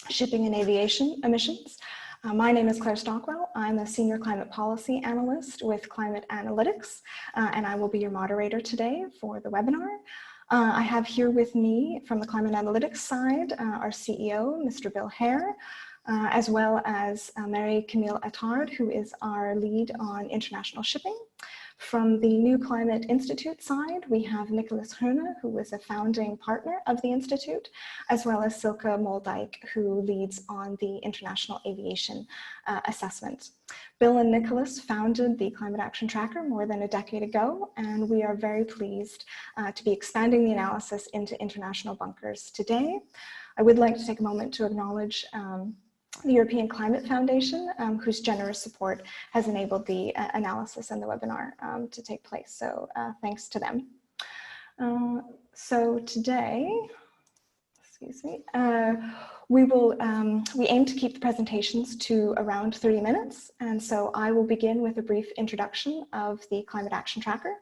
shipping and aviation emissions. My name is Claire Stockwell. I'm a Senior Climate Policy Analyst with Climate Analytics, and I will be your moderator today for the webinar. I have here with me from the Climate Analytics side, our CEO, Mr. Bill Hare, as well as Marie-Camille Attard, who is our lead on international shipping. From the New Climate Institute side, we have Nicholas Groene, who is a founding partner of the Institute, as well as Silke Moldijk, who leads on the International Aviation assessment. Bill and Nicholas founded the Climate Action Tracker more than a decade ago, and we are very pleased to be expanding the analysis into international bunkers today. I would like to take a moment to acknowledge the European Climate Foundation, whose generous support has enabled the analysis and the webinar to take place. So thanks to them. So today, excuse me, we aim to keep the presentations to around 30 minutes. And so I will begin with a brief introduction of the Climate Action Tracker.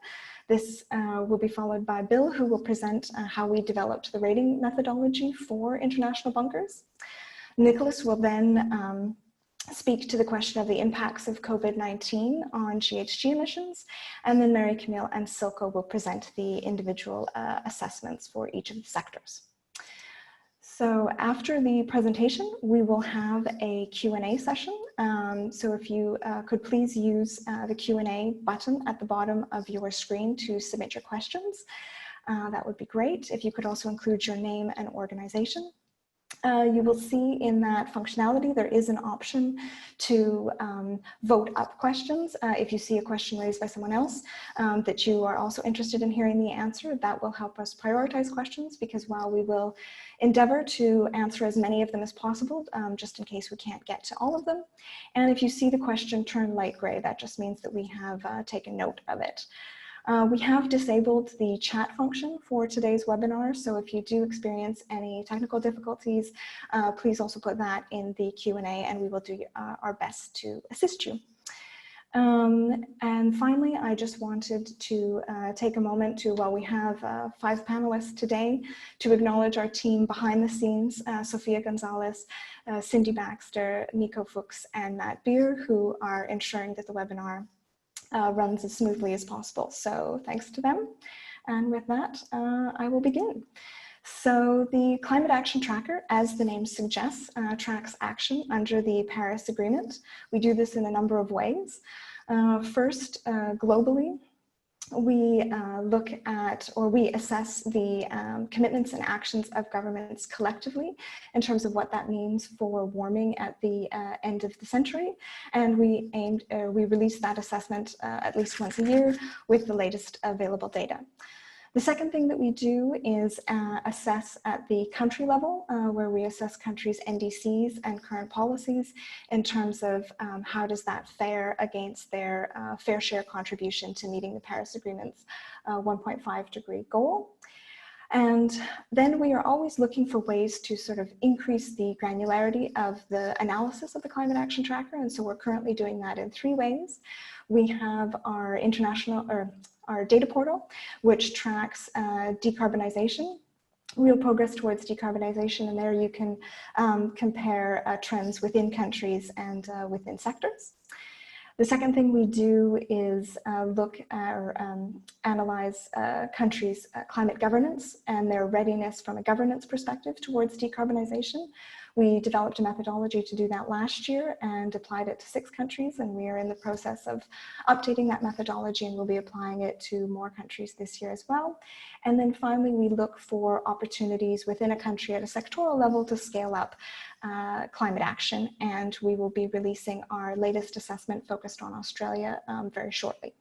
This will be followed by Bill, who will present how we developed the rating methodology for international bunkers. Nicholas will then speak to the question of the impacts of COVID-19 on GHG emissions, and then Marie-Camille and Silke will present the individual assessments for each of the sectors. So after the presentation, we will have a Q&A session. So if you could please use the Q&A button at the bottom of your screen to submit your questions, that would be great. If you could also include your name and organization. You will see in that functionality there is an option to vote up questions. If you see a question raised by someone else that you are also interested in hearing the answer, that will help us prioritize questions, because while we will endeavor to answer as many of them as possible, just in case we can't get to all of them. And if you see the question turn light gray, that just means that we have taken note of it. We have disabled the chat function for today's webinar, so if you do experience any technical difficulties, please also put that in the Q&A and we will do our best to assist you. And finally, I just wanted to take a moment to, while we have 5 panelists today, to acknowledge our team behind the scenes, Sophia Gonzalez, Cindy Baxter, Nico Fuchs, and Matt Beer, who are ensuring that the webinar runs as smoothly as possible. So thanks to them. And with that, I will begin. So the Climate Action Tracker, as the name suggests, tracks action under the Paris Agreement. We do this in a number of ways. First, globally, we look at, or we assess the commitments and actions of governments collectively in terms of what that means for warming at the end of the century. And we release that assessment at least once a year with the latest available data. The second thing that we do is assess at the country level, where we assess countries' NDCs and current policies in terms of how does that fare against their fair share contribution to meeting the Paris Agreement's 1.5 degree goal. And then we are always looking for ways to sort of increase the granularity of the analysis of the Climate Action Tracker. And so we're currently doing that in 3 ways. We have our our data portal, which tracks decarbonization, real progress towards decarbonization, and there you can compare trends within countries and within sectors. The second thing we do is look or analyze countries' climate governance and their readiness from a governance perspective towards decarbonization. We developed a methodology to do that last year and applied it to 6 countries, and we are in the process of updating that methodology, and we'll be applying it to more countries this year as well. And then finally, we look for opportunities within a country at a sectoral level to scale up climate action, and we will be releasing our latest assessment focused on Australia very shortly.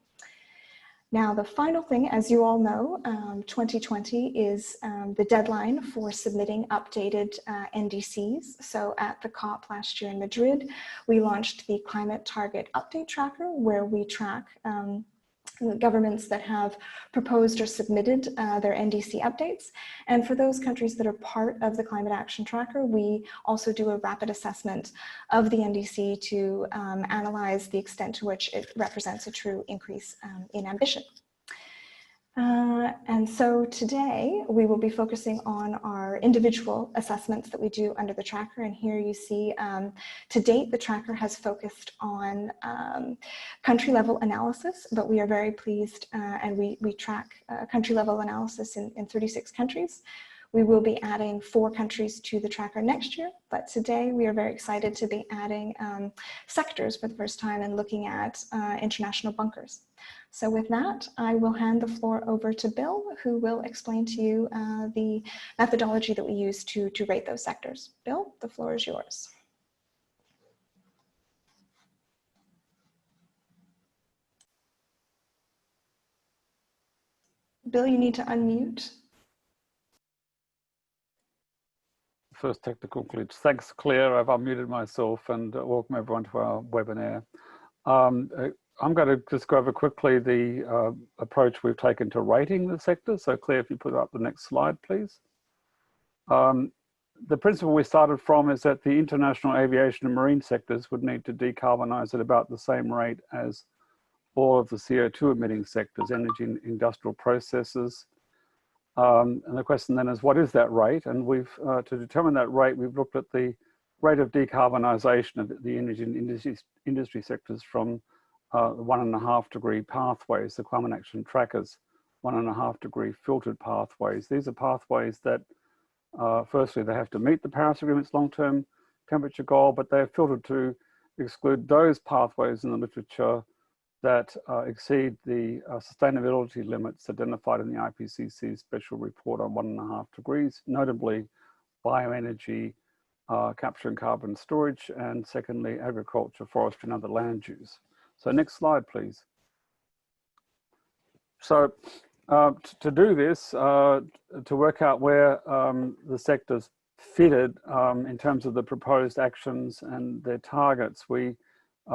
Now, the final thing, as you all know, 2020 is the deadline for submitting updated NDCs. So at the COP last year in Madrid, we launched the Climate Target Update Tracker, where we track governments that have proposed or submitted their NDC updates. And for those countries that are part of the Climate Action Tracker, we also do a rapid assessment of the NDC to analyze the extent to which it represents a true increase in ambition. And so today we will be focusing on our individual assessments that we do under the tracker. And here you see, to date, the tracker has focused on country level analysis, but we are very pleased and we track country level analysis in 36 countries. We will be adding 4 countries to the tracker next year, but today we are very excited to be adding sectors for the first time and looking at international bunkers. So with that, I will hand the floor over to Bill, who will explain to you the methodology that we use to rate those sectors. Bill, the floor is yours. Bill, you need to unmute. First technical glitch. Thanks, Claire. I've unmuted myself, and welcome everyone to our webinar. I'm going to just go over quickly the approach we've taken to rating the sector. So Claire, if you put up the next slide, please. The principle we started from is that the international aviation and marine sectors would need to decarbonize at about the same rate as all of the CO2 emitting sectors, energy and industrial processes. And the question then is, what is that rate? And we've, to determine that rate, we've looked at the rate of decarbonisation of the energy and industry sectors from 1.5 degree pathways, the climate action trackers, 1.5 degree filtered pathways. These are pathways that, firstly, they have to meet the Paris Agreement's long-term temperature goal, but they're filtered to exclude those pathways in the literature that exceed the sustainability limits identified in the IPCC's special report on 1.5 degrees, notably bioenergy, capturing carbon storage, and secondly, agriculture, forestry, and other land use. So next slide, please. So to do this, to work out where the sectors fitted in terms of the proposed actions and their targets, we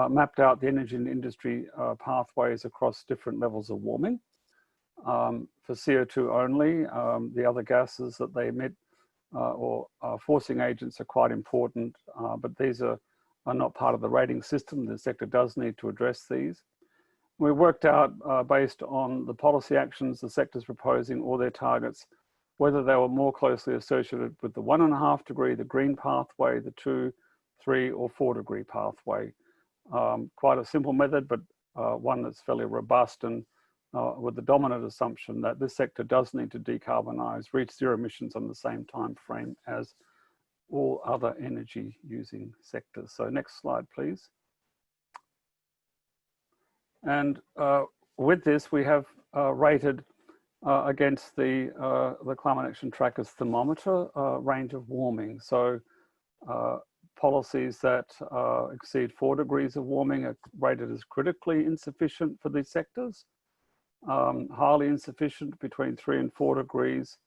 mapped out the energy and industry pathways across different levels of warming. For CO2 only, the other gases that they emit or forcing agents are quite important, but these are not part of the rating system. The sector does need to address these. We worked out, based on the policy actions the sector's proposing or their targets, whether they were more closely associated with the 1.5 degree, the green pathway, the 2, 3, or 4 degree pathway. Quite a simple method, but one that's fairly robust, and with the dominant assumption that this sector does need to decarbonize, reach zero emissions on the same time frame as all other energy using sectors. So next slide, please. And with this, we have rated against the Climate Action Tracker's thermometer range of warming. So policies that exceed 4 degrees of warming are rated as critically insufficient for these sectors, highly insufficient between 3 and 4 degrees,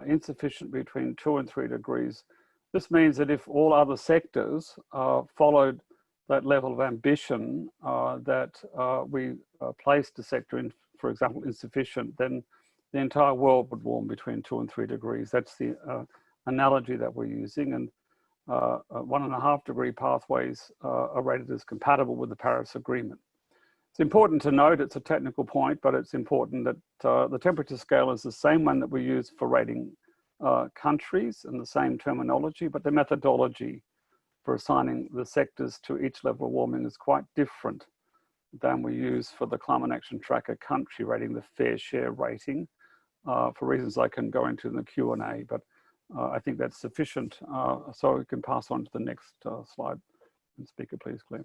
insufficient between 2 and 3 degrees. This means that if all other sectors followed that level of ambition that we placed the sector in, for example, insufficient, then the entire world would warm between 2 and 3 degrees. That's the analogy that we're using. And 1.5 degree pathways are rated as compatible with the Paris Agreement. It's important to note, it's a technical point, but it's important that the temperature scale is the same one that we use for rating countries and the same terminology, but the methodology for assigning the sectors to each level of warming is quite different than we use for the Climate Action Tracker country rating, the fair share rating, for reasons I can go into in the Q&A, but I think that's sufficient. So we can pass on to the next slide. And speaker, please, Claire.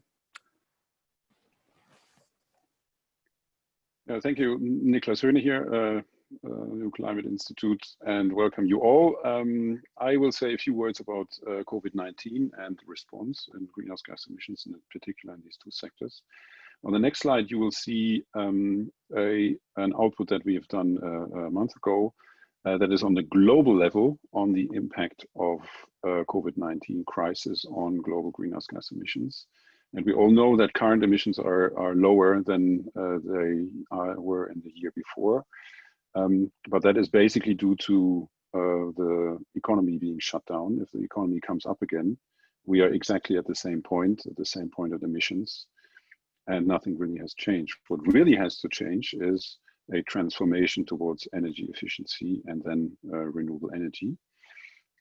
Thank you, Niklas Höhne here, New Climate Institute, and welcome you all. I will say a few words about COVID-19 and response and greenhouse gas emissions in particular in these two sectors. On the next slide, you will see an output that we have done a month ago that is on the global level on the impact of COVID-19 crisis on global greenhouse gas emissions. And we all know that current emissions are lower than they were in the year before. But that is basically due to the economy being shut down. If the economy comes up again, we are exactly at the same point of emissions, and nothing really has changed. What really has to change is a transformation towards energy efficiency and then renewable energy.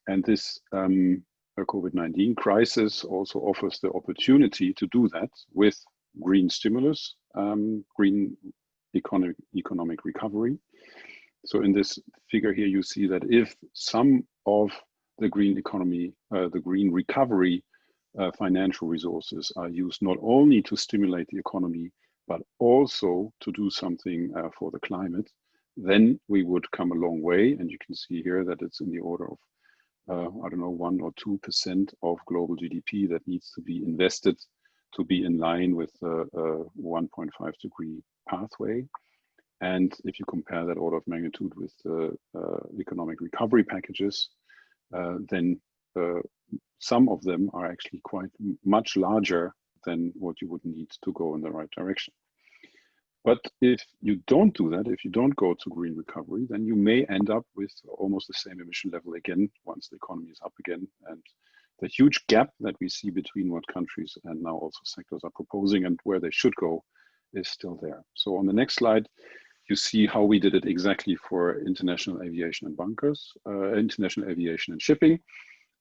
And this COVID-19 crisis also offers the opportunity to do that with green stimulus, green economic recovery. So in this figure here, you see that if some of the green economy, the green recovery financial resources are used not only to stimulate the economy, but also to do something for the climate, then we would come a long way. And you can see here that it's in the order of, I don't know, 1 or 2% of global GDP that needs to be invested to be in line with the 1.5 degree pathway. And if you compare that order of magnitude with the economic recovery packages, then some of them are actually quite much larger than what you would need to go in the right direction. But if you don't do that, if you don't go to green recovery, then you may end up with almost the same emission level again once the economy is up again. And the huge gap that we see between what countries and now also sectors are proposing and where they should go is still there. So on the next slide, you see how we did it exactly for international aviation and bunkers, international aviation and shipping.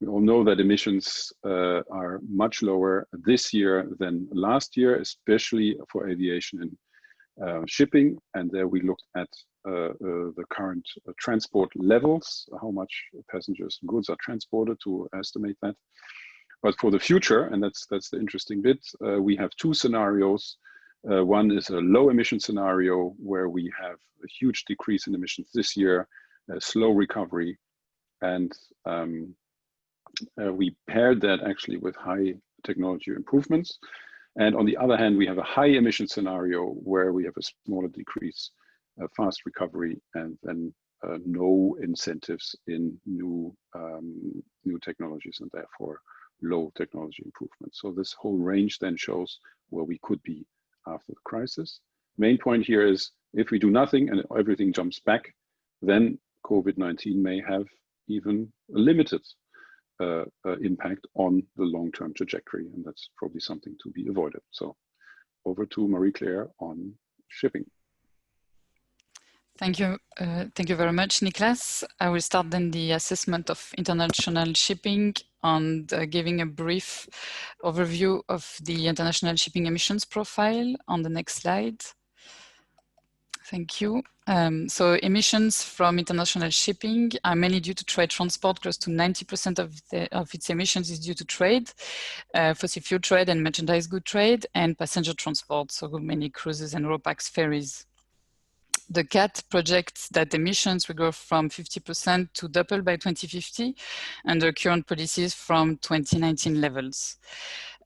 We all know that emissions are much lower this year than last year, especially for aviation and shipping. And there we looked at the current transport levels, how much passengers and goods are transported to estimate that. But for the future, and that's the interesting bit, we have two scenarios. One is a low emission scenario where we have a huge decrease in emissions this year, a slow recovery, and we paired that actually with high technology improvements. And on the other hand, we have a high emission scenario where we have a smaller decrease, a fast recovery, and then no incentives in new technologies and therefore low technology improvements. So this whole range then shows where we could be after the crisis. Main point here is if we do nothing and everything jumps back, then COVID-19 may have even a limited impact on the long-term trajectory, and that's probably something to be avoided. So over to Marie-Claire on shipping. Thank you very much, Niklas. I will start then the assessment of international shipping and giving a brief overview of the international shipping emissions profile on the next slide. Thank you. So emissions from international shipping are mainly due to trade transport. Close to 90% of its emissions is due to trade, fossil fuel trade and merchandise good trade, and passenger transport, so many cruises and ro-pax ferries. The CAT projects that emissions will go from 50% to double by 2050 under current policies from 2019 levels.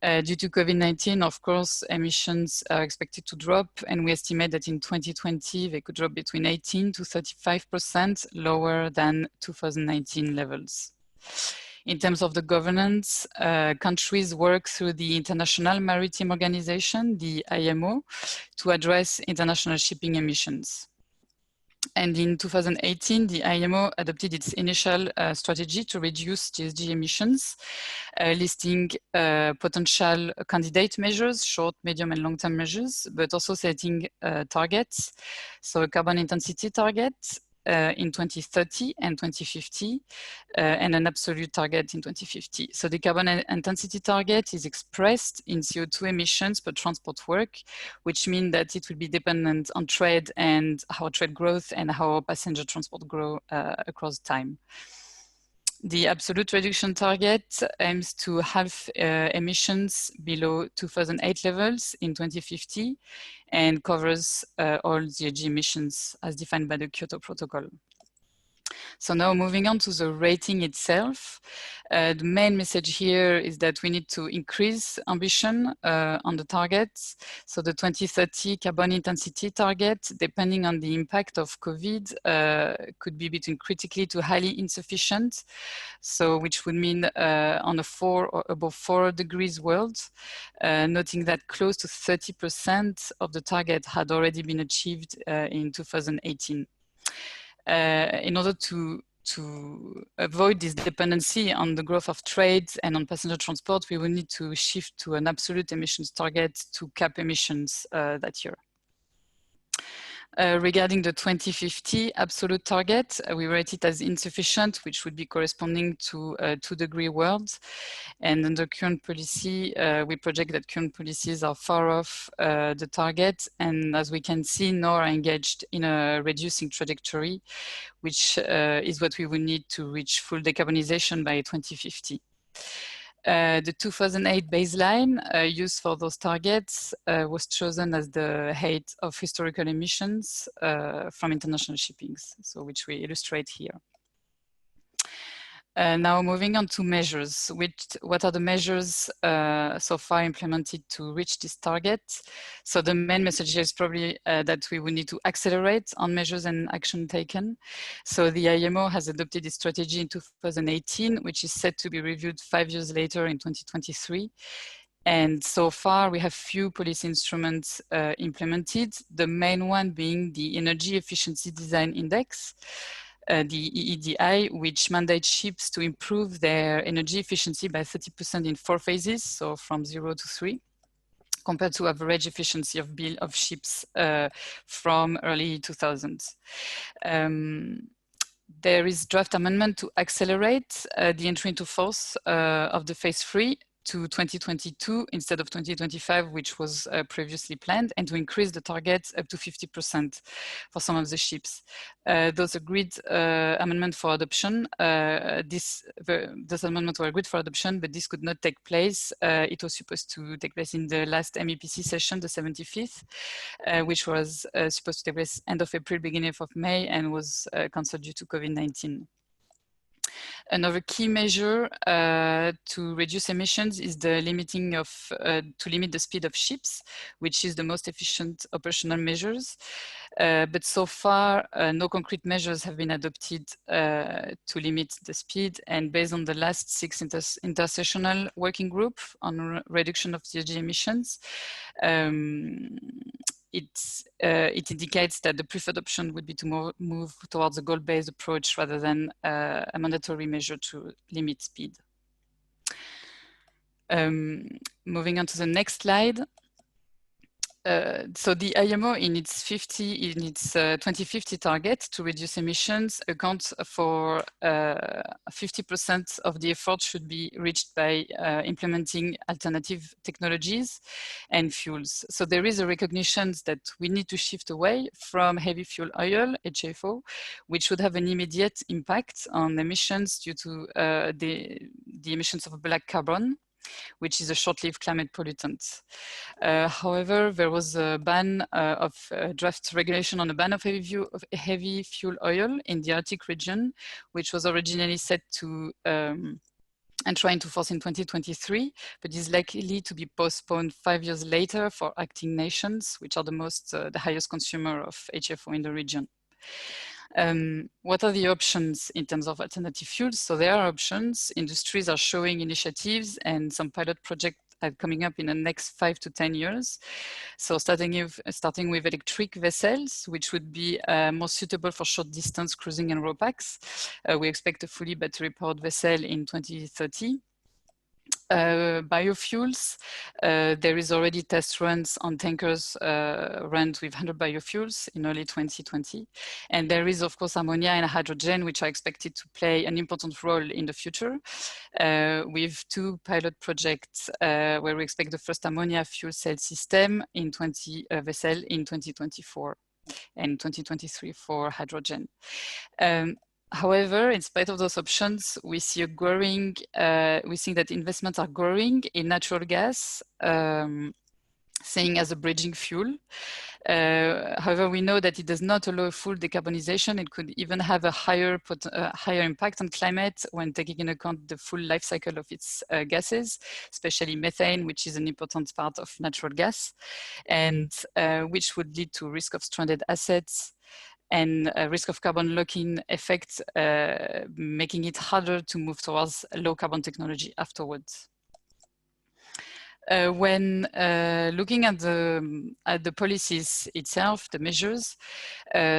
Due to COVID-19, of course, emissions are expected to drop, and we estimate that in 2020, they could drop between 18 to 35% lower than 2019 levels. In terms of the governance, countries work through the International Maritime Organization, the IMO, to address international shipping emissions. And in 2018, the IMO adopted its initial strategy to reduce GHG emissions, listing potential candidate measures, short, medium, and long-term measures, but also setting targets. So a carbon intensity target in 2030 and 2050, and an absolute target in 2050. So the carbon intensity target is expressed in CO2 emissions per transport work, which means that it will be dependent on trade and how trade growth and how passenger transport grow across time. The absolute reduction target aims to halve emissions below 2008 levels in 2050 and covers all GHG emissions as defined by the Kyoto Protocol. So now moving on to the rating itself, the main message here is that we need to increase ambition on the targets. So the 2030 carbon intensity target, depending on the impact of COVID, could be between critically to highly insufficient. So which would mean on a 4 or above 4 degrees world, noting that close to 30% of the target had already been achieved in 2018. In order to avoid this dependency on the growth of trade and on passenger transport, we will need to shift to an absolute emissions target to cap emissions that year. Regarding the 2050 absolute target, we rate it as insufficient, which would be corresponding to a 2-degree world. And under current policy, we project that current policies are far off the target. And as we can see, nor are engaged in a reducing trajectory, which is what we would need to reach full decarbonization by 2050. The 2008 baseline used for those targets was chosen as the height of historical emissions from international shippings, so which we illustrate here. Now moving on to measures. What are the measures so far implemented to reach this target? So the main message here is probably that we will need to accelerate on measures and action taken. So the IMO has adopted its strategy in 2018, which is set to be reviewed 5 years later in 2023. And so far, we have few policy instruments implemented, the main one being the Energy Efficiency Design Index, the EEDI, which mandates ships to improve their energy efficiency by 30% in 4 phases, so from 0 to 3, compared to average efficiency of ships from early 2000s. There is draft amendment to accelerate the entry into force of the phase 3 to 2022 instead of 2025, which was previously planned, and to increase the target up to 50% for some of the ships. Those agreed amendment for adoption. Those amendments were agreed for adoption, but this could not take place. It was supposed to take place in the last MEPC session, the 75th, which was supposed to take place end of April, beginning of May, and was cancelled due to COVID-19. Another key measure to reduce emissions is the to limit the speed of ships, which is the most efficient operational measures. But so far, no concrete measures have been adopted to limit the speed. And based on the last 6 intersessional working group on reduction of GHG emissions, it indicates that the preferred option would be to move towards a goal-based approach rather than a mandatory measure to limit speed. Moving on to the next slide. So the IMO in its 2050 target to reduce emissions accounts for 50% of the effort should be reached by implementing alternative technologies and fuels. So there is a recognition that we need to shift away from heavy fuel oil, HFO, which would have an immediate impact on emissions due to the emissions of black carbon, which is a short-lived climate pollutant. However, there was a ban of draft regulation on a ban of heavy fuel oil in the Arctic region, which was originally set to enter into force in 2023, but is likely to be postponed 5 years later for acting nations, which are the highest consumer of HFO in the region. What are the options in terms of alternative fuels? So there are options. Industries are showing initiatives, and some pilot projects are coming up in the next 5 to 10 years. So starting with electric vessels, which would be more suitable for short distance cruising and RoPax. We expect a fully battery powered vessel in 2030. Biofuels, there is already test runs on tankers run with 100 biofuels in early 2020. And there is, of course, ammonia and hydrogen, which are expected to play an important role in the future, with 2 pilot projects where we expect the first ammonia fuel cell system in vessel in 2024 and 2023 for hydrogen. However, in spite of those options, we see we think that investments are growing in natural gas, seeing as a bridging fuel. However, we know that it does not allow full decarbonization. It could even have a higher impact on climate when taking into account the full life cycle of its gases, especially methane, which is an important part of natural gas, and which would lead to risk of stranded assets, and a risk of carbon lock-in effect, making it harder to move towards low carbon technology afterwards. When looking at the policies itself, the measures,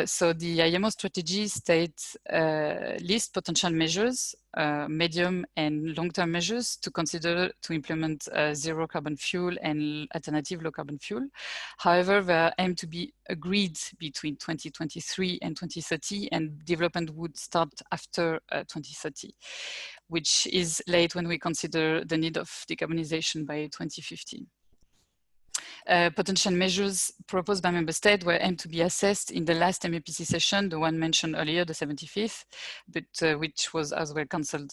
so the IMO strategy states list potential measures medium and long-term measures to consider to implement zero carbon fuel and alternative low carbon fuel. However, they aim to be agreed between 2023 and 2030, and development would start after 2030, which is late when we consider the need of decarbonization by 2050. Potential measures proposed by member state were aimed to be assessed in the last MEPC session, the one mentioned earlier, the 75th, but which was as well cancelled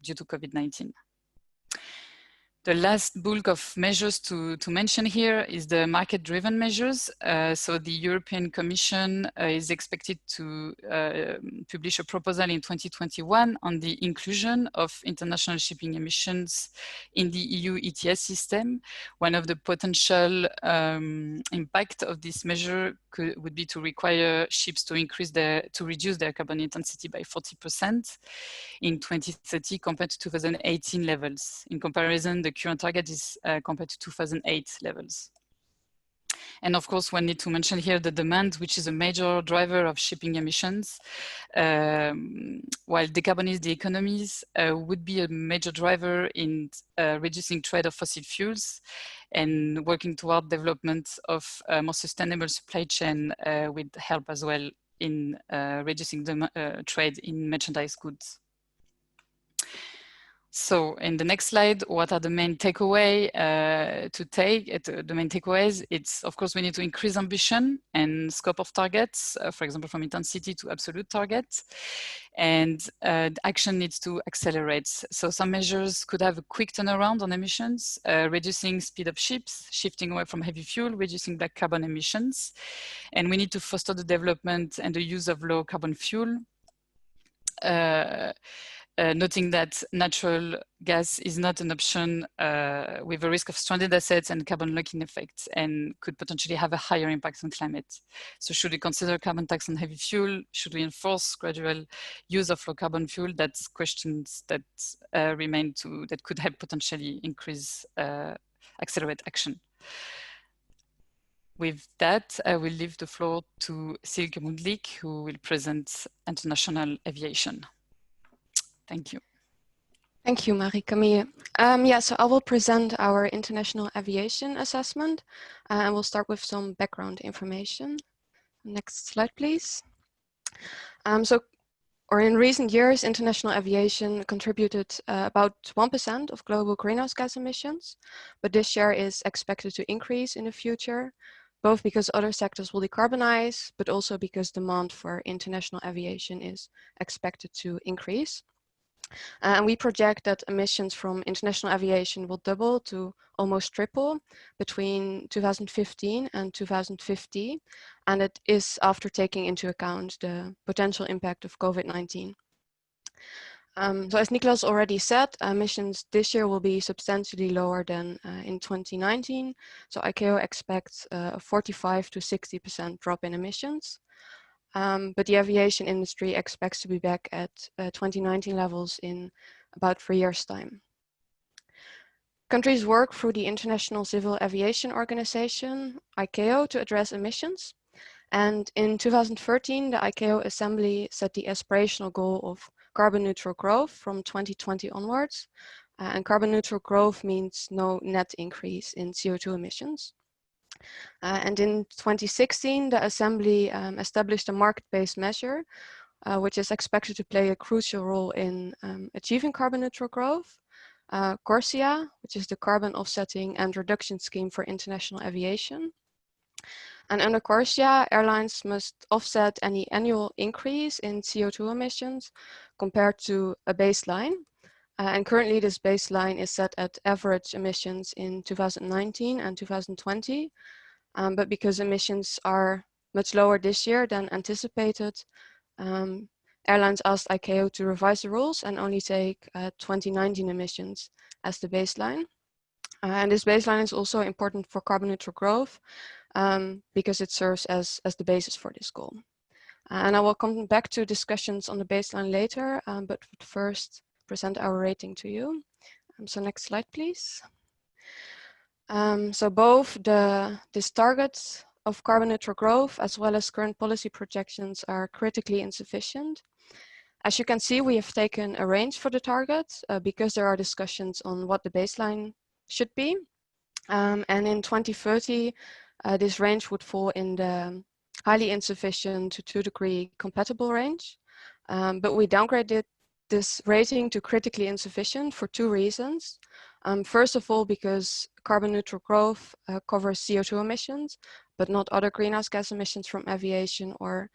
due to COVID-19. The last bulk of measures to mention here is the market-driven measures. So the European Commission is expected to publish a proposal in 2021 on the inclusion of international shipping emissions in the EU ETS system. One of the potential impact of this measure would be to require ships to reduce their carbon intensity by 40% in 2030 compared to 2018 levels. In comparison, the current target is compared to 2008 levels. And of course, one need to mention here the demand, which is a major driver of shipping emissions. While decarbonizing the economies would be a major driver in reducing trade of fossil fuels and working toward development of a more sustainable supply chain would help as well in reducing the trade in merchandise goods. So in the next slide, what are the main takeaway the main takeaways? It's, of course, we need to increase ambition and scope of targets, for example, from intensity to absolute targets. And action needs to accelerate. So some measures could have a quick turnaround on emissions, reducing speed of ships, shifting away from heavy fuel, reducing black carbon emissions. And we need to foster the development and the use of low carbon fuel. Noting that natural gas is not an option with a risk of stranded assets and carbon locking effects, and could potentially have a higher impact on climate. So should we consider carbon tax on heavy fuel? Should we enforce gradual use of low carbon fuel? That's questions that remain that could help potentially increase, accelerate action. With that, I will leave the floor to Silke Mundlik, who will present international aviation. Thank you. Thank you, Marie-Camille. So I will present our international aviation assessment, and we'll start with some background information. Next slide, please. In recent years, international aviation contributed about 1% of global greenhouse gas emissions, but this share is expected to increase in the future, both because other sectors will decarbonize, but also because demand for international aviation is expected to increase. And we project that emissions from international aviation will double to almost triple between 2015 and 2050. And it is after taking into account the potential impact of COVID-19. So as Nicolas already said, emissions this year will be substantially lower than in 2019. So ICAO expects a 45 to 60% drop in emissions. But the aviation industry expects to be back at 2019 levels in about 3 years' time. Countries work through the International Civil Aviation Organization, ICAO, to address emissions. And in 2013, the ICAO Assembly set the aspirational goal of carbon neutral growth from 2020 onwards. And carbon neutral growth means no net increase in CO2 emissions. And in 2016, the Assembly established a market-based measure, which is expected to play a crucial role in achieving carbon neutral growth. CORSIA, which is the Carbon Offsetting and Reduction Scheme for International Aviation. And under CORSIA, airlines must offset any annual increase in CO2 emissions compared to a baseline. And currently this baseline is set at average emissions in 2019 and 2020. But because emissions are much lower this year than anticipated, airlines asked ICAO to revise the rules and only take 2019 emissions as the baseline. And this baseline is also important for carbon neutral growth because it serves as the basis for this goal. And I will come back to discussions on the baseline later, but first present our rating to you. So next slide, please. So both these targets of carbon neutral growth as well as current policy projections are critically insufficient. As you can see, we have taken a range for the target because there are discussions on what the baseline should be. And in 2030, this range would fall in the highly insufficient to 2-degree compatible range. But we downgraded this rating to critically insufficient for 2 reasons. First of all, because carbon neutral growth covers CO2 emissions, but not other greenhouse gas emissions from aviation or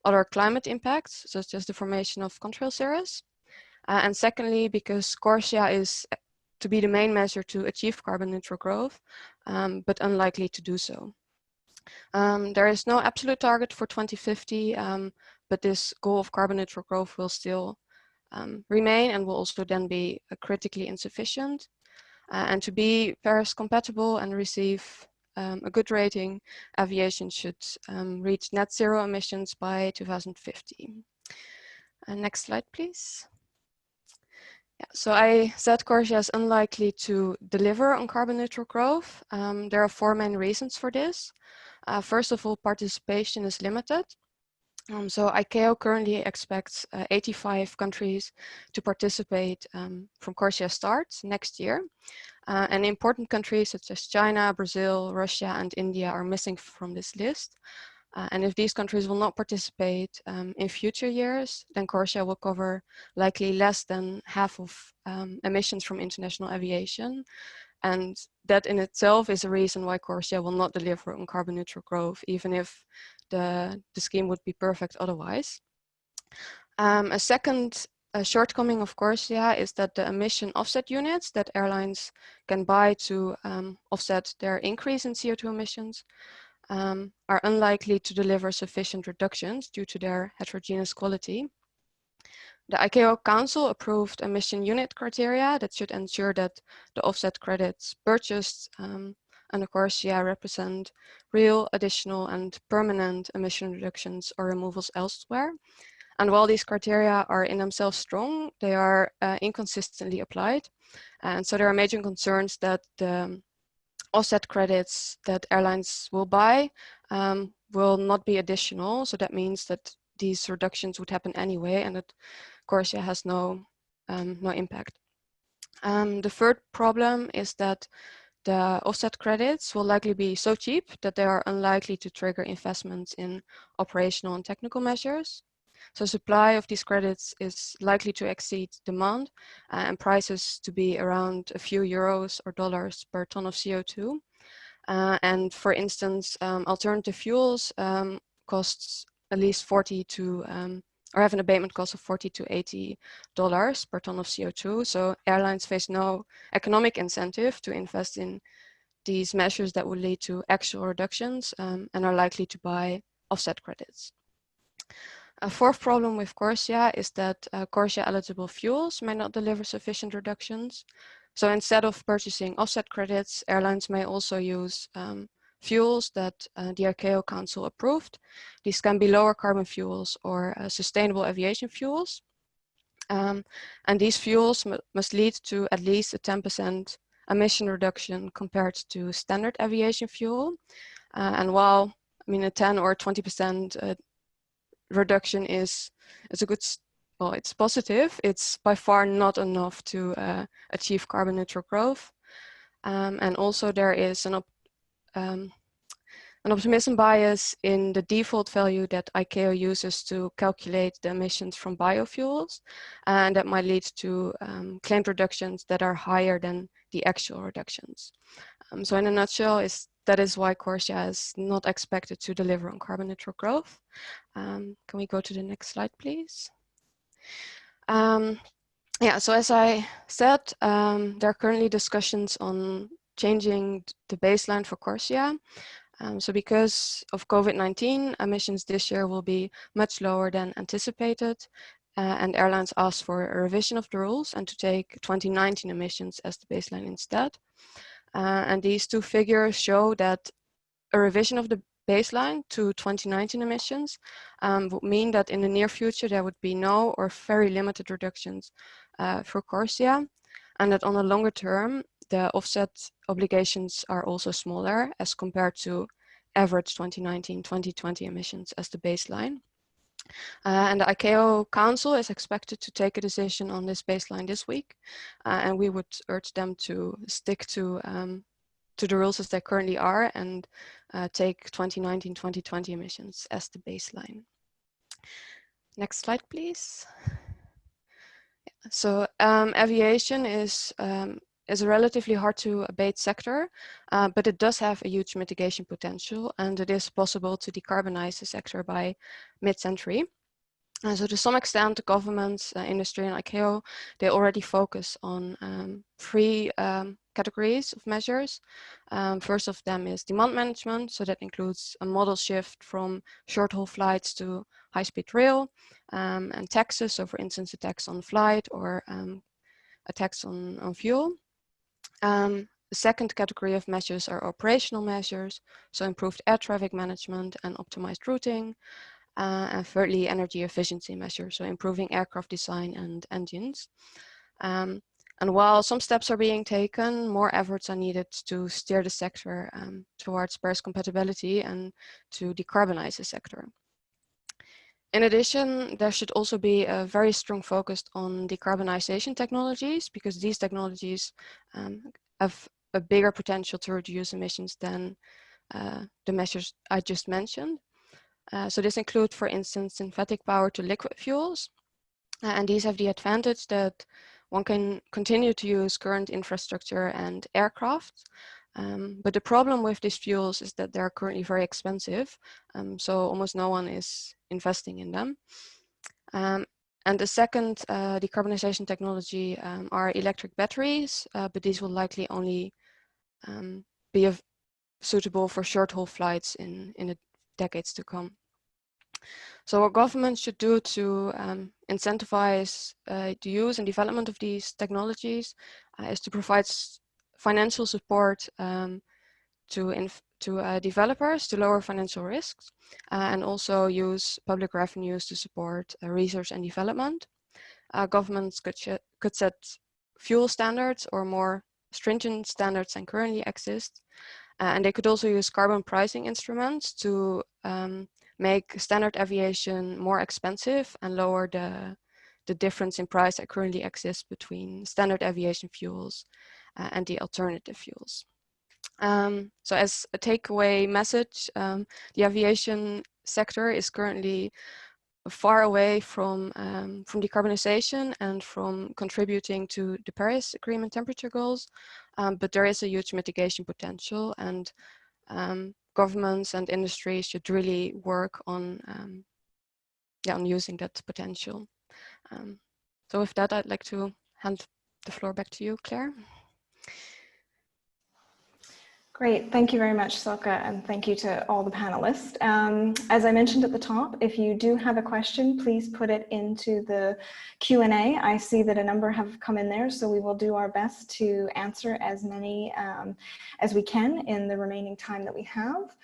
other climate impacts, such as the formation of contrail cirrus. And secondly, because CORSIA is to be the main measure to achieve carbon neutral growth, but unlikely to do so. There is no absolute target for 2050, but this goal of carbon neutral growth will still remain and will also then be critically insufficient. And to be Paris compatible and receive a good rating, aviation should reach net zero emissions by 2050. Next slide, please. Yeah, so I said CORSIA is unlikely to deliver on carbon neutral growth. There are 4 main reasons for this. First of all, participation is limited. So ICAO currently expects 85 countries to participate from CORSIA start next year. And important countries such as China, Brazil, Russia, and India are missing from this list. And if these countries will not participate in future years, then CORSIA will cover likely less than half of emissions from international aviation. And that in itself is a reason why CORSIA will not deliver on carbon neutral growth, even if the scheme would be perfect otherwise. A second shortcoming of CORSIA is that the emission offset units that airlines can buy to offset their increase in CO2 emissions are unlikely to deliver sufficient reductions due to their heterogeneous quality. The ICAO Council approved emission unit criteria that should ensure that the offset credits purchased under CORSIA represent real, additional, and permanent emission reductions or removals elsewhere. And while these criteria are in themselves strong, they are inconsistently applied. And so there are major concerns that the offset credits that airlines will buy will not be additional. So that means that these reductions would happen anyway and that CORSIA has no impact. The third problem is that the offset credits will likely be so cheap that they are unlikely to trigger investments in operational and technical measures. So supply of these credits is likely to exceed demand and prices to be around a few euros or dollars per ton of CO2. And for instance, alternative fuels costs at least 40 to, or have an abatement cost of 40 to $80 per ton of CO2. So airlines face no economic incentive to invest in these measures that will lead to actual reductions and are likely to buy offset credits. A fourth problem with CORSIA is that CORSIA eligible fuels may not deliver sufficient reductions. So instead of purchasing offset credits, airlines may also use fuels that the ICAO Council approved. These can be lower carbon fuels or sustainable aviation fuels. And these fuels must lead to at least a 10% emission reduction compared to standard aviation fuel. And while a 10 or 20% reduction is a good, well, it's positive, it's by far not enough to achieve carbon neutral growth. And also there is an optimism bias in the default value that ICAO uses to calculate the emissions from biofuels, and that might lead to claimed reductions that are higher than the actual reductions. So in a nutshell, that is why CORSIA is not expected to deliver on carbon neutral growth. Can we go to the next slide, please? Yeah, so as I said, there are currently discussions on changing the baseline for CORSIA. So because of COVID-19, emissions this year will be much lower than anticipated, and airlines asked for a revision of the rules and to take 2019 emissions as the baseline instead. And these two figures show that a revision of the baseline to 2019 emissions would mean that in the near future there would be no or very limited reductions for CORSIA, and that on the longer term the offset obligations are also smaller as compared to average 2019-2020 emissions as the baseline. And the ICAO Council is expected to take a decision on this baseline this week, and we would urge them to stick to the rules as they currently are and take 2019-2020 emissions as the baseline. Next slide, please. So aviation is a relatively hard to abate sector, but it does have a huge mitigation potential, and it is possible to decarbonize the sector by mid-century. So to some extent, the governments, industry and ICAO, they already focus on three categories of measures. First of them is demand management. So that includes a model shift from short-haul flights to high-speed rail, and taxes. So for instance, a tax on flight or a tax on fuel. The second category of measures are operational measures. So improved air traffic management and optimized routing. And thirdly, energy efficiency measures, so improving aircraft design and engines. And while some steps are being taken, more efforts are needed to steer the sector towards Paris compatibility and to decarbonize the sector. In addition, there should also be a very strong focus on decarbonization technologies, because these technologies have a bigger potential to reduce emissions than the measures I just mentioned. So this includes, for instance, synthetic power to liquid fuels. And these have the advantage that one can continue to use current infrastructure and aircraft. But the problem with these fuels is that they're currently very expensive. So almost no one is investing in them. And the second decarbonization technology are electric batteries, but these will likely only be suitable for short-haul flights in the decades to come. So what governments should do to incentivize the use and development of these technologies is to provide financial support to developers to lower financial risks, and also use public revenues to support research and development. Governments could set fuel standards or more stringent standards than currently exist. And they could also use carbon pricing instruments to make standard aviation more expensive and lower the difference in price that currently exists between standard aviation fuels and the alternative fuels. So as a takeaway message, the aviation sector is currently far away from decarbonization and from contributing to the Paris Agreement temperature goals, but there is a huge mitigation potential, and governments and industry should really work on using that potential. So with that, I'd like to hand the floor back to you, Claire. Great, thank you very much, Silke, and thank you to all the panelists. As I mentioned at the top, if you do have a question, please put it into the Q&A. I see that a number have come in there, so we will do our best to answer as many as we can in the remaining time that we have.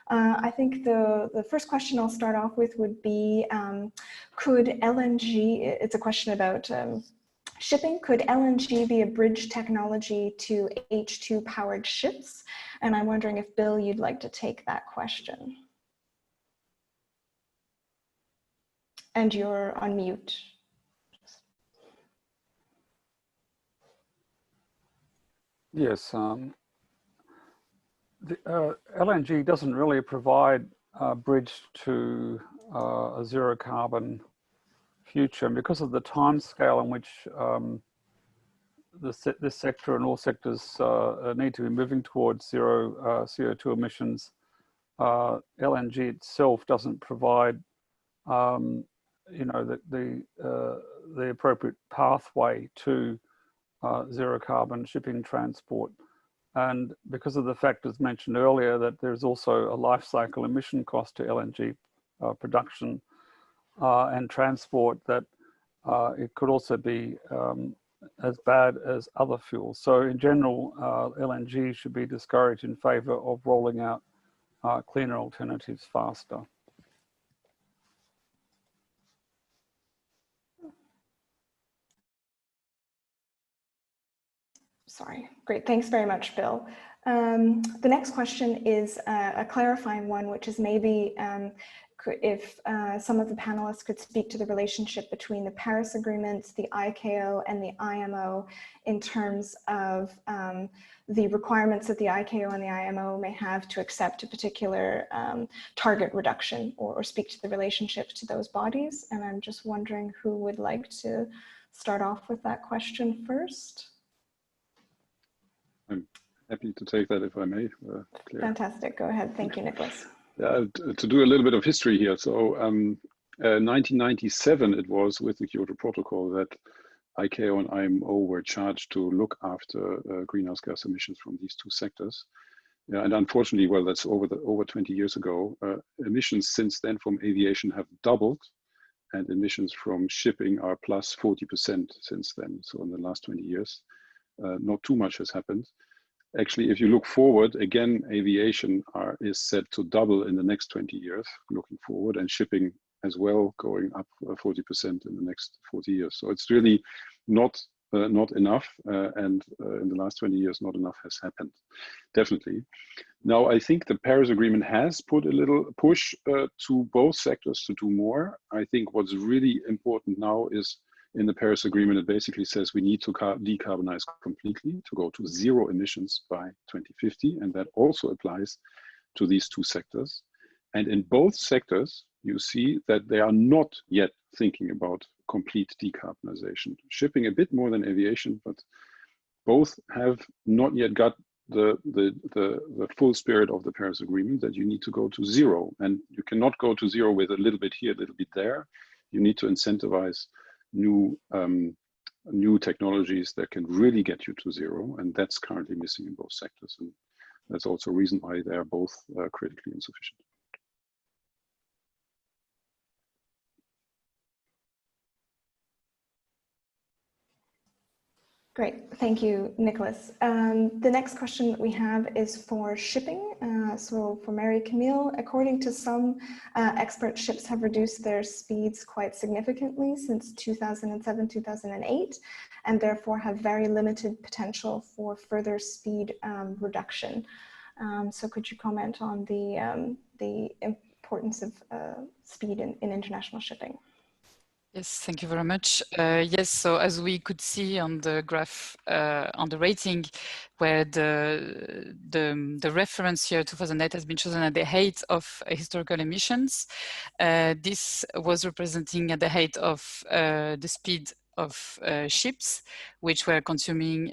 I think the first question I'll start off with would be, could LNG, it's a question about shipping, could LNG be a bridge technology to H2 powered ships? And I'm wondering if Bill, you'd like to take that question. And you're on mute. Yes, the LNG doesn't really provide a bridge to a zero carbon future, and because of the time scale in which this sector and all sectors need to be moving towards zero CO2 emissions, LNG itself doesn't provide, you know, the appropriate pathway to zero carbon shipping transport. And because of the factors mentioned earlier, that there's also a life cycle emission cost to LNG production and transport, that it could also be as bad as other fuels. So in general, LNG should be discouraged in favor of rolling out cleaner alternatives faster. Sorry, great, thanks very much, Bill. The next question is a clarifying one, which is maybe, if some of the panelists could speak to the relationship between the Paris Agreement, the ICAO, and the IMO in terms of the requirements that the ICAO and the IMO may have to accept a particular target reduction, or speak to the relationship to those bodies. And I'm just wondering who would like to start off with that question first. I'm happy to take that if I may. Claire. Fantastic, go ahead. Thank you, Nicholas. Yeah, to do a little bit of history here. So 1997, it was with the Kyoto Protocol that ICAO and IMO were charged to look after greenhouse gas emissions from these two sectors. Yeah, and unfortunately, well, that's over 20 years ago. Emissions since then from aviation have doubled, and emissions from shipping are plus 40% since then. So in the last 20 years, not too much has happened. Actually, if you look forward, again, aviation is set to double in the next 20 years, looking forward, and shipping as well, going up 40% in the next 40 years. So it's really not enough, and in the last 20 years, not enough has happened, definitely. Now, I think the Paris Agreement has put a little push to both sectors to do more. I think what's really important now is, in the Paris Agreement, it basically says we need to decarbonize completely, to go to zero emissions by 2050, and that also applies to these two sectors. And in both sectors, you see that they are not yet thinking about complete decarbonization. Shipping a bit more than aviation, but both have not yet got the full spirit of the Paris Agreement, that you need to go to zero. And you cannot go to zero with a little bit here, a little bit there. You need to incentivize new technologies that can really get you to zero, and that's currently missing in both sectors, and that's also a reason why they are both critically insufficient. Great, thank you, Nicholas. The next question that we have is for shipping. So for Mary Camille, according to some experts, ships have reduced their speeds quite significantly since 2007, 2008, and therefore have very limited potential for further speed reduction. So could you comment on the importance of speed in international shipping? Yes, thank you very much. Yes, so as we could see on the graph on the rating, where the reference here, 2008, has been chosen at the height of historical emissions. This was representing at the height of the speed of ships, which were consuming,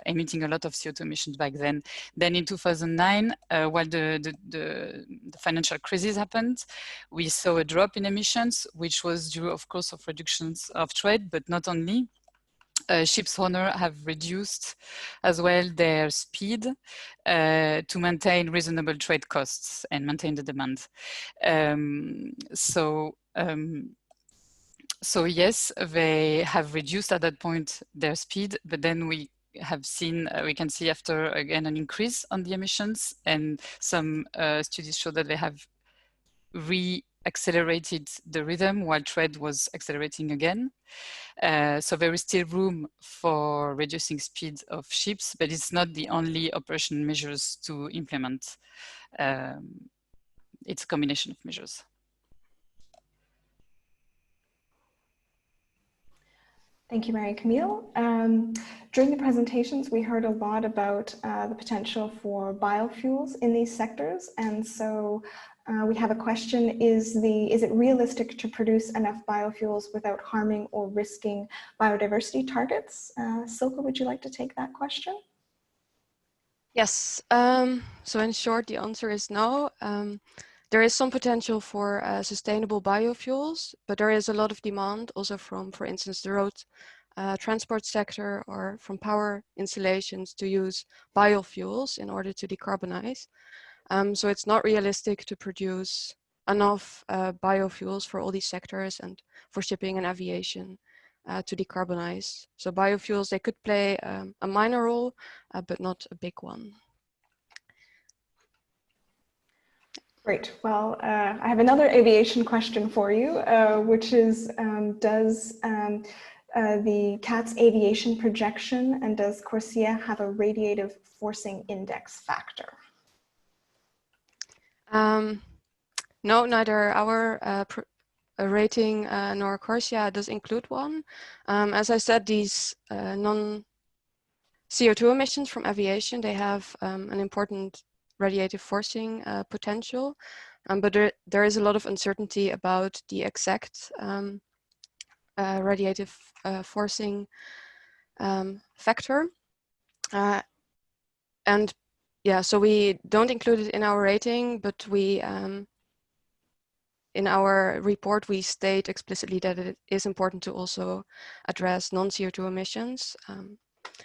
emitting a lot of CO2 emissions back then. Then in 2009, while the financial crisis happened, we saw a drop in emissions, which was due, of course, of reductions of trade, but not only. Ships owners have reduced as well their speed to maintain reasonable trade costs and maintain the demand. So yes, they have reduced at that point their speed, but then we have seen, we can see after again an increase on the emissions, and some studies show that they have re-accelerated the rhythm while trade was accelerating again. So there is still room for reducing speed of ships, but it's not the only operational measures to implement. It's a combination of measures. Thank you, Mary Camille. During the presentations, we heard a lot about the potential for biofuels in these sectors. And so we have a question, is it realistic to produce enough biofuels without harming or risking biodiversity targets? Silke, would you like to take that question? Yes, so in short, the answer is no. There is some potential for sustainable biofuels, but there is a lot of demand also from, for instance, the road transport sector or from power installations to use biofuels in order to decarbonize. So it's not realistic to produce enough biofuels for all these sectors and for shipping and aviation to decarbonize. So biofuels, they could play a minor role, but not a big one. Great. Well, I have another aviation question for you, which is, does the CAT's aviation projection and does CORSIA have a radiative forcing index factor? No, neither our rating nor Corsia does include one. As I said, these non-CO2 emissions from aviation, they have an important radiative forcing potential, but there is a lot of uncertainty about the exact radiative forcing factor. And yeah, so we don't include it in our rating, but we in our report, we state explicitly that it is important to also address non-CO2 emissions,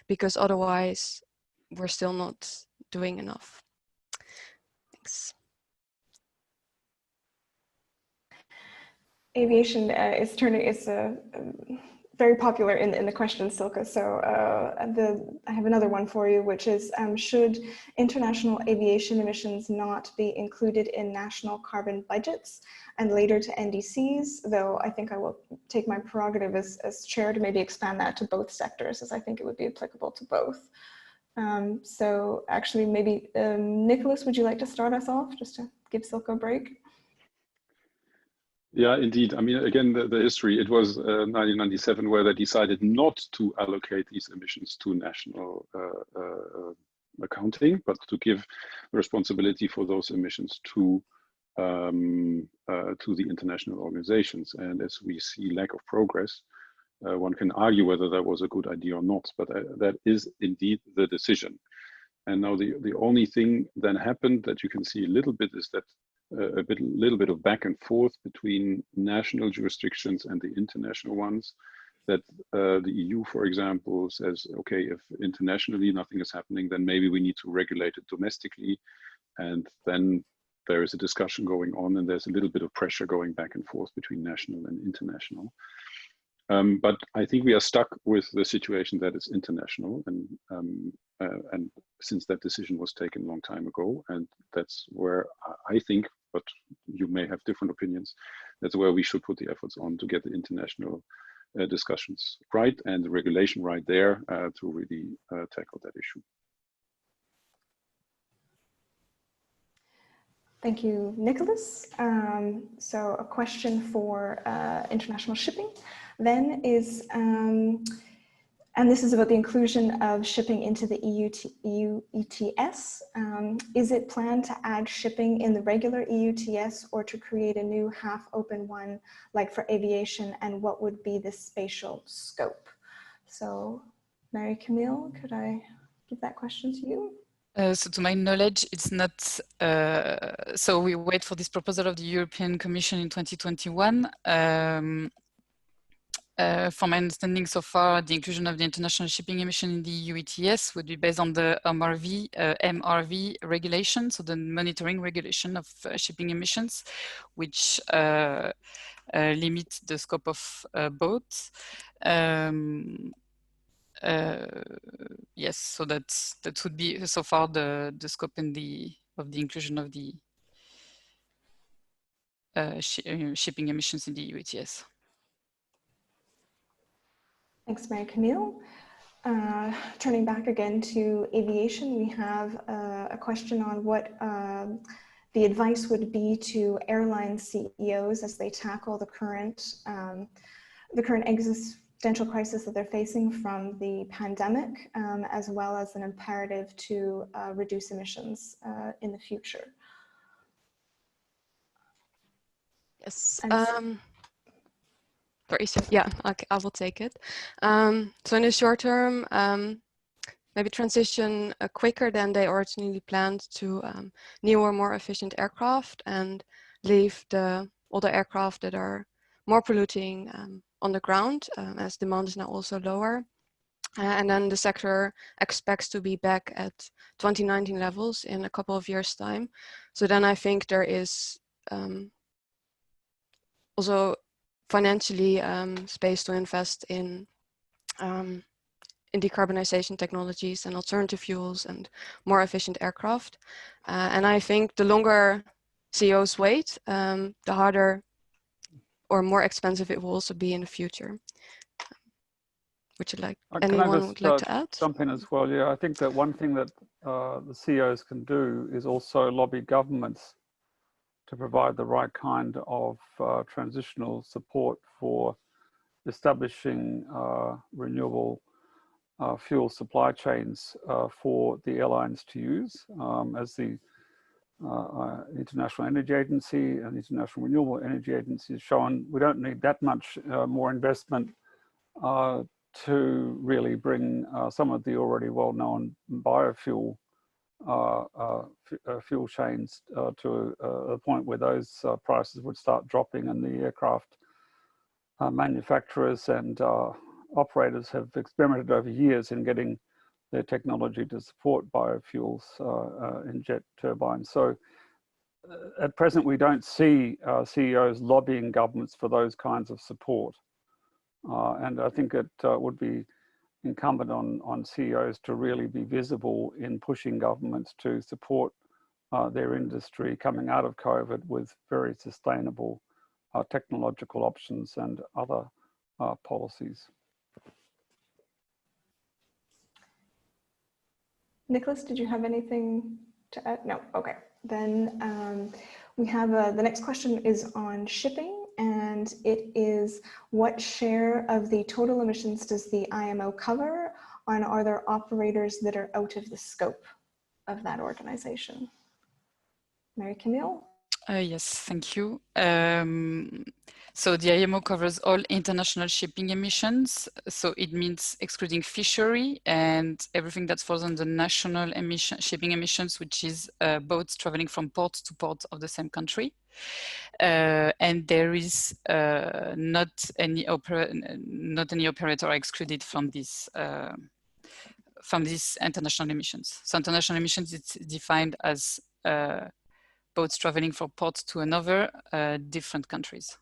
because otherwise we're still not doing enough. Thanks. Aviation is very popular in the question, Silke. So I have another one for you, which is, should international aviation emissions not be included in national carbon budgets and later to NDCs? Though I think I will take my prerogative as chair to maybe expand that to both sectors, as I think it would be applicable to both. So actually, maybe Nicholas, would you like to start us off, just to give Silke a break? Yeah, indeed. I mean, again, the history, it was 1997 where they decided not to allocate these emissions to national accounting, but to give responsibility for those emissions to the international organizations. And as we see lack of progress, one can argue whether that was a good idea or not, but that is indeed the decision. And now the only thing then happened that you can see a little bit is that little bit of back and forth between national jurisdictions and the international ones, that the EU, for example, says, okay, if internationally nothing is happening, then maybe we need to regulate it domestically. And then there is a discussion going on, and there's a little bit of pressure going back and forth between national and international. But I think we are stuck with the situation that is international, and since that decision was taken a long time ago, and that's where I think, but you may have different opinions, that's where we should put the efforts on to get the international discussions right and the regulation right there to really tackle that issue. Thank you, Nicholas. So a question for international shipping then is, and this is about the inclusion of shipping into the EU ETS. Is it planned to add shipping in the regular EU ETS or to create a new half-open one like for aviation, and what would be the spatial scope? So Mary Camille, could I give that question to you? So to my knowledge, it's not, so we wait for this proposal of the European Commission in 2021. From my understanding so far, the inclusion of the international shipping emission in the EU ETS would be based on the MRV regulation, so the monitoring regulation of shipping emissions, which limit the scope of boats. Yes, so that would be so far the scope and of the inclusion of the shipping emissions in the EU ETS. Thanks, Mary Camille. Turning back again to aviation, we have a question on what the advice would be to airline CEOs as they tackle the current existential crisis that they're facing from the pandemic, as well as an imperative to reduce emissions in the future. Yes. Sorry, so yeah, I will take it. So in the short term, maybe transition quicker than they originally planned to newer, more efficient aircraft, and leave the older aircraft that are more polluting on the ground, as demand is now also lower. And then the sector expects to be back at 2019 levels in a couple of years' time. So then I think there is also financially space to invest in decarbonization technologies and alternative fuels and more efficient aircraft. And I think the longer CEOs wait, the harder or more expensive it will also be in the future. Would you like, anyone would like to add? Jump in as well. Yeah, I think that one thing that the CEOs can do is also lobby governments to provide the right kind of transitional support for establishing renewable fuel supply chains for the airlines to use. As the International Energy Agency and the International Renewable Energy Agency has shown, we don't need that much more investment to really bring some of the already well-known biofuel fuel chains to a point where those prices would start dropping, and the aircraft manufacturers and operators have experimented over years in getting their technology to support biofuels in jet turbines. So at present, we don't see CEOs lobbying governments for those kinds of support. And I think it would be incumbent on CEOs to really be visible in pushing governments to support their industry coming out of COVID with very sustainable technological options and other policies. Nicholas, did you have anything to add? No, okay. Then we have the next question is on shipping, and it is, what share of the total emissions does the IMO cover, and are there operators that are out of the scope of that organization? Mary Camille? Yes, thank you. So the IMO covers all international shipping emissions. So it means excluding fishery and everything that falls under national shipping emissions, which is boats traveling from port to port of the same country. And there is not any operator excluded from these international emissions. So international emissions, it's defined as boats traveling from port to another different countries.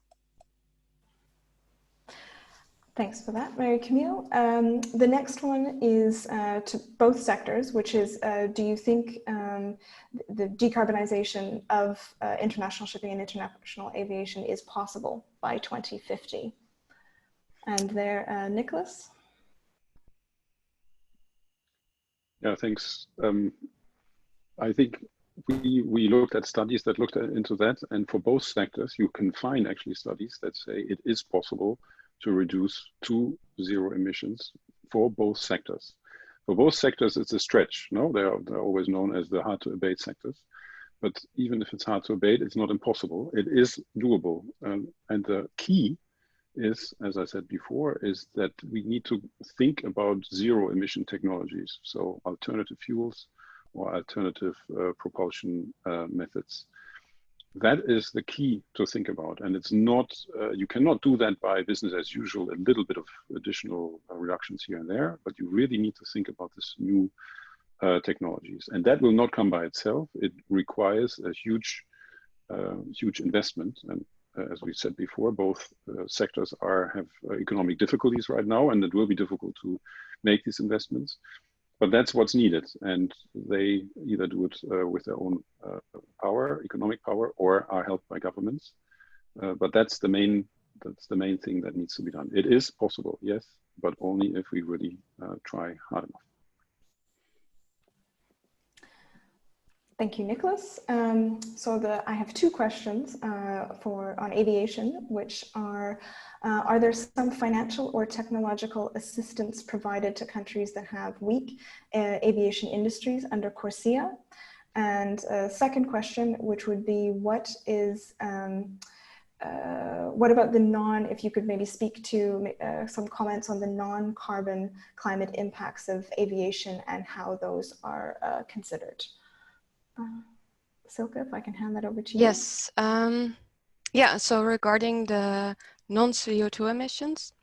Thanks for that, Mary Camille. The next one is to both sectors, which is, do you think the decarbonization of international shipping and international aviation is possible by 2050? And there, Nicholas? Yeah, thanks. I think we looked at studies that looked into that, and for both sectors, you can find actually studies that say it is possible to reduce to zero emissions for both sectors. For both sectors, it's a stretch. No, they're always known as the hard to abate sectors. But even if it's hard to abate, it's not impossible. It is doable. And the key is, as I said before, is that we need to think about zero emission technologies. So alternative fuels or alternative propulsion methods. That is the key to think about. And it's not, you cannot do that by business as usual, a little bit of additional reductions here and there, but you really need to think about this new technologies. And that will not come by itself. It requires a huge, huge investment. And as we said before, both sectors have economic difficulties right now, and it will be difficult to make these investments. But that's what's needed, and they either do it with their own power, economic power, or are helped by governments. But that's the main thing that needs to be done. It is possible, yes, but only if we really try hard enough. Thank you, Nicholas. I have two questions on aviation, which are there some financial or technological assistance provided to countries that have weak aviation industries under CORSIA? And second question, which would be, what about the if you could maybe speak to some comments on the non-carbon climate impacts of aviation and how those are considered? Silke, if I can hand that over to you. Yes. Yeah, so regarding the non-CO2 emissions,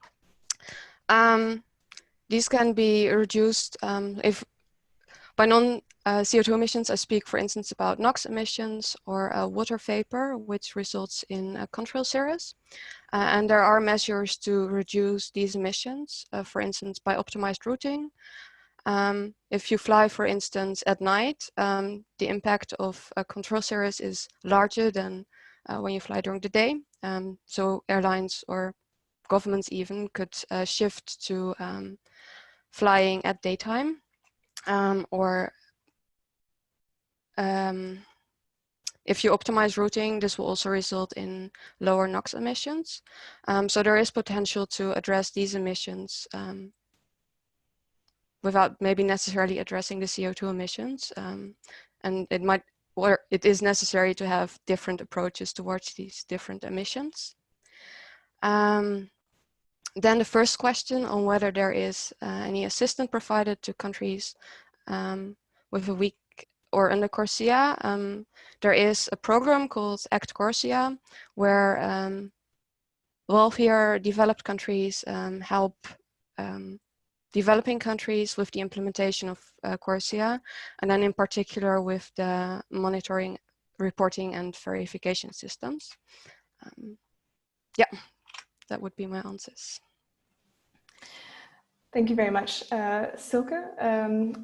these can be reduced by non-CO2 emissions. I speak, for instance, about NOx emissions or water vapor, which results in contrail cirrus. And there are measures to reduce these emissions, for instance, by optimized routing. If you fly, for instance, at night, the impact of contrail cirrus is larger than when you fly during the day. So airlines or governments even could shift to flying at daytime, if you optimize routing, this will also result in lower NOx emissions. So there is potential to address these emissions without maybe necessarily addressing the CO2 emissions. And it is necessary to have different approaches towards these different emissions. Then the first question on whether there is any assistance provided to countries with a weak or under CORSIA. There is a program called Act CORSIA, where wealthier developed countries help developing countries with the implementation of CORSIA, and then in particular with the monitoring, reporting, and verification systems. Yeah, that would be my answers. Thank you very much, Silke.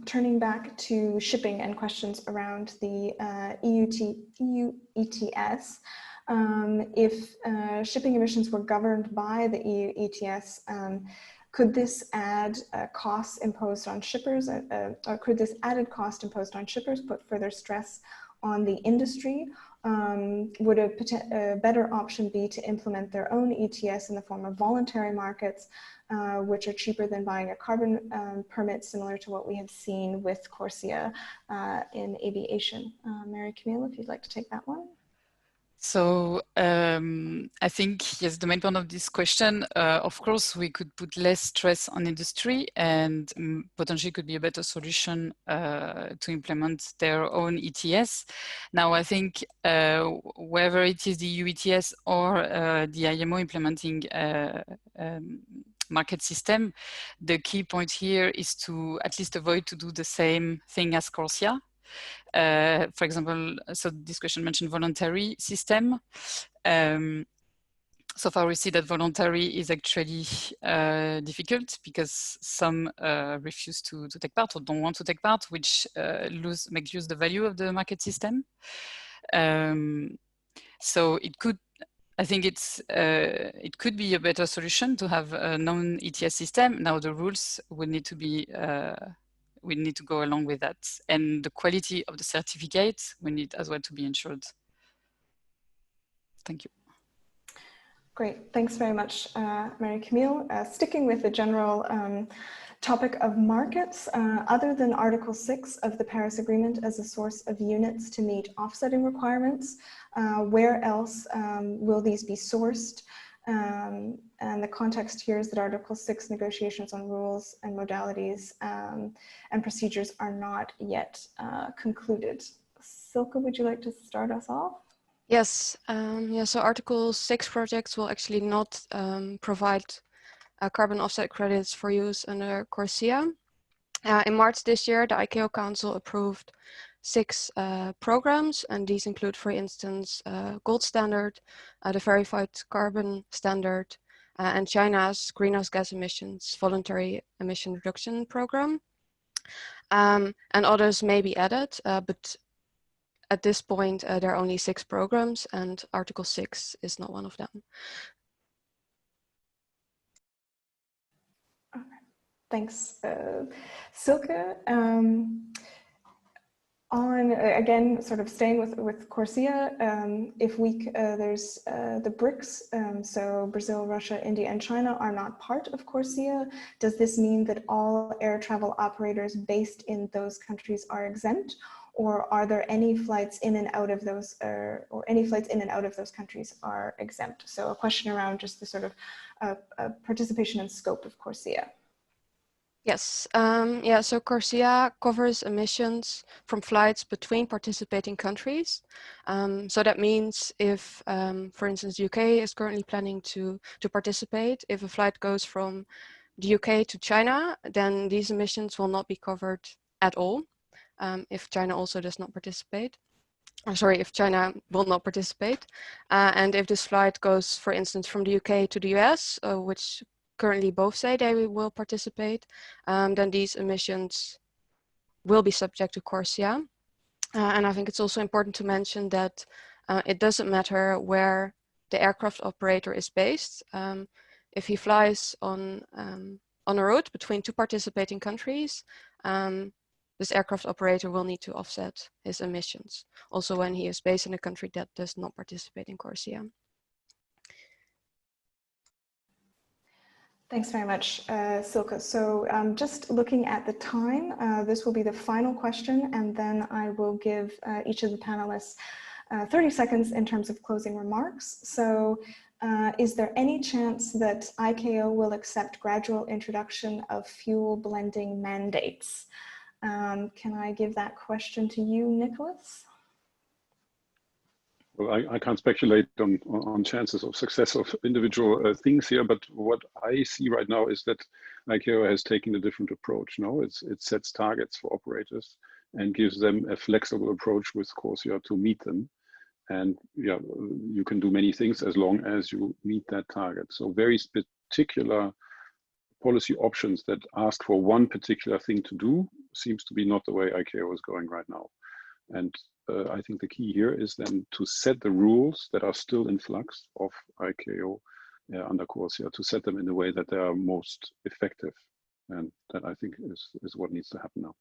Turning back to shipping and questions around the EU ETS. If shipping emissions were governed by the EU ETS, could this add costs imposed on shippers, or could this added cost imposed on shippers put further stress on the industry? Would a better option be to implement their own ETS in the form of voluntary markets, which are cheaper than buying a carbon permit, similar to what we have seen with CORSIA in aviation? Mary Camille, if you'd like to take that one. So I think, yes, the main point of this question, of course, we could put less stress on industry, and potentially could be a better solution to implement their own ETS. Now, I think whether it is the EU ETS or the IMO implementing market system, the key point here is to at least avoid to do the same thing as CORSIA. For example, so this question mentioned voluntary system. So far we see that voluntary is actually difficult because some refuse to take part or don't want to take part, which make lose the value of the market system. So it could, I think it could be a better solution to have a non-ETS system. Now the rules would need to be we need to go along with that. And the quality of the certificate, we need as well to be ensured. Thank you. Great, thanks very much, Mary Camille. Sticking with the general topic of markets, other than Article 6 of the Paris Agreement as a source of units to meet offsetting requirements, where else will these be sourced? And the context here is that Article 6 negotiations on rules and modalities and procedures are not yet concluded. Silke, would you like to start us off? Yes, so Article 6 projects will actually not provide carbon offset credits for use under CORSIA. In March this year, the ICAO Council approved 6 programs, and these include, for instance, Gold Standard, the Verified Carbon Standard, and China's greenhouse gas emissions voluntary emission reduction program. And others may be added, but at this point, there are only 6 programs, and Article 6 is not one of them. Thanks, Silke. On, again, sort of staying with CORSIA, if there's the BRICS, so Brazil, Russia, India, and China are not part of CORSIA. Does this mean that all air travel operators based in those countries are exempt? Or are there any flights in and out of those, or any flights in and out of those countries are exempt? So a question around just the sort of participation and scope of CORSIA. Yes, yeah, so CORSIA covers emissions from flights between participating countries. So that means if, for instance, UK is currently planning to participate, if a flight goes from the UK to China, then these emissions will not be covered at all. If China also does not participate. Sorry, if China will not participate. And if this flight goes, for instance, from the UK to the US, which currently both say they will participate, then these emissions will be subject to CORSIA. And I think it's also important to mention that it doesn't matter where the aircraft operator is based. If he flies on a route between 2 participating countries, this aircraft operator will need to offset his emissions, also when he is based in a country that does not participate in CORSIA. Thanks very much, Silke. So just looking at the time, this will be the final question, and then I will give each of the panelists 30 seconds in terms of closing remarks. So is there any chance that ICAO will accept gradual introduction of fuel blending mandates? Can I give that question to you, Nicholas? Well, I can't speculate on chances of success of individual things here, but what I see right now is that ICAO has taken a different approach. No, it sets targets for operators and gives them a flexible approach with CORSIA to meet them. And yeah, you can do many things as long as you meet that target. So very particular policy options that ask for one particular thing to do seems to be not the way ICAO is going right now. And I think the key here is then to set the rules that are still in flux of ICAO under CORSIA, to set them in a way that they are most effective. And that I think is what needs to happen now.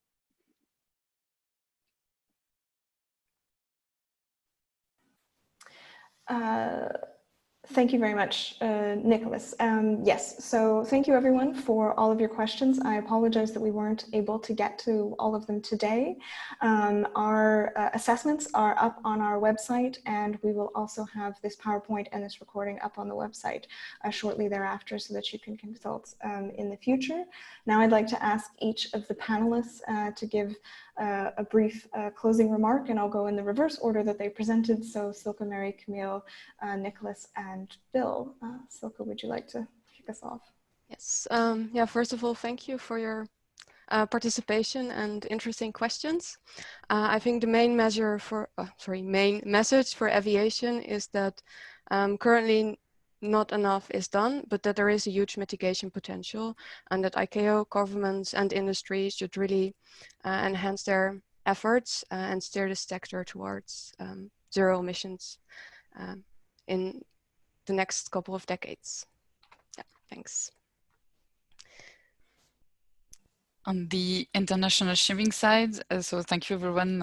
Thank you very much, Nicholas. Yes, so thank you everyone for all of your questions. I apologize that we weren't able to get to all of them today. Our assessments are up on our website, and we will also have this PowerPoint and this recording up on the website shortly thereafter so that you can consult in the future. Now I'd like to ask each of the panelists to give a brief closing remark, and I'll go in the reverse order that they presented. So Silke, Mary, Camille, Nicholas, and Bill. Silke, would you like to kick us off? Yes, yeah, first of all, thank you for your participation and interesting questions. I think the main measure for, main message for aviation is that currently not enough is done, but that there is a huge mitigation potential, and that ICAO, governments and industry should really enhance their efforts and steer the sector towards zero emissions in the next couple of decades. Yeah, thanks. On the international shipping side, so thank you everyone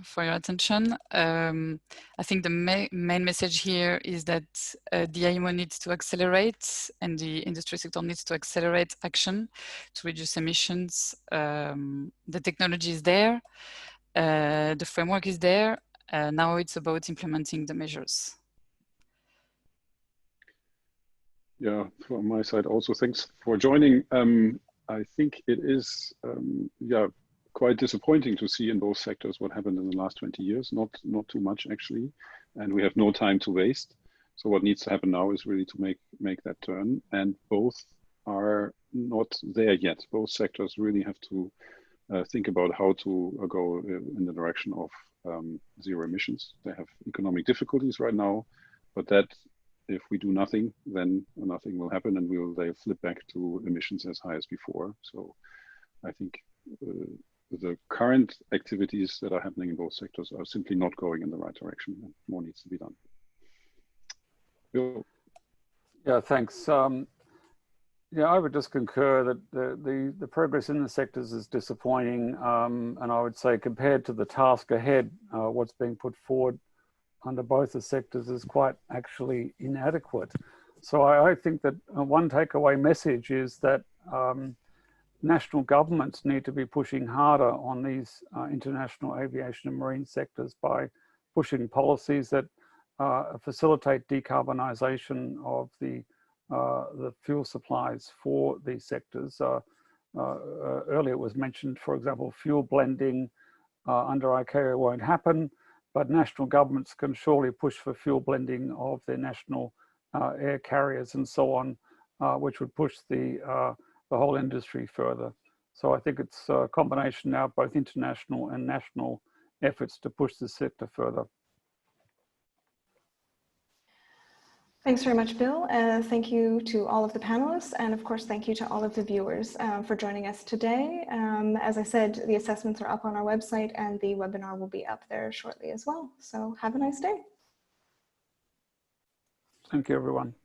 for your attention. I think the main message here is that the IMO needs to accelerate, and the industry sector needs to accelerate action to reduce emissions. The technology is there, the framework is there, now it's about implementing the measures. Yeah, from my side also, thanks for joining. I think it is, yeah, quite disappointing to see in both sectors what happened in the last 20 years. Not too much actually, and we have no time to waste. So what needs to happen now is really to make that turn, and both are not there yet. Both sectors really have to think about how to go in the direction of zero emissions. They have economic difficulties right now, but that, if we do nothing, then nothing will happen, and they'll flip back to emissions as high as before. So I think the current activities that are happening in both sectors are simply not going in the right direction, and more needs to be done. Bill? Yeah, thanks. Yeah, I would just concur that the progress in the sectors is disappointing, and I would say compared to the task ahead, what's being put forward under both the sectors is quite actually inadequate. So I think that one takeaway message is that national governments need to be pushing harder on these international aviation and marine sectors by pushing policies that facilitate decarbonisation of the fuel supplies for these sectors. Earlier it was mentioned, for example, fuel blending under ICAO won't happen, but national governments can surely push for fuel blending of their national air carriers and so on, which would push the whole industry further. So I think it's a combination now of both international and national efforts to push the sector further. Thanks very much, Bill. Thank you to all of the panelists, and of course, thank you to all of the viewers for joining us today. As I said, the assessments are up on our website, and the webinar will be up there shortly as well. So have a nice day. Thank you, everyone.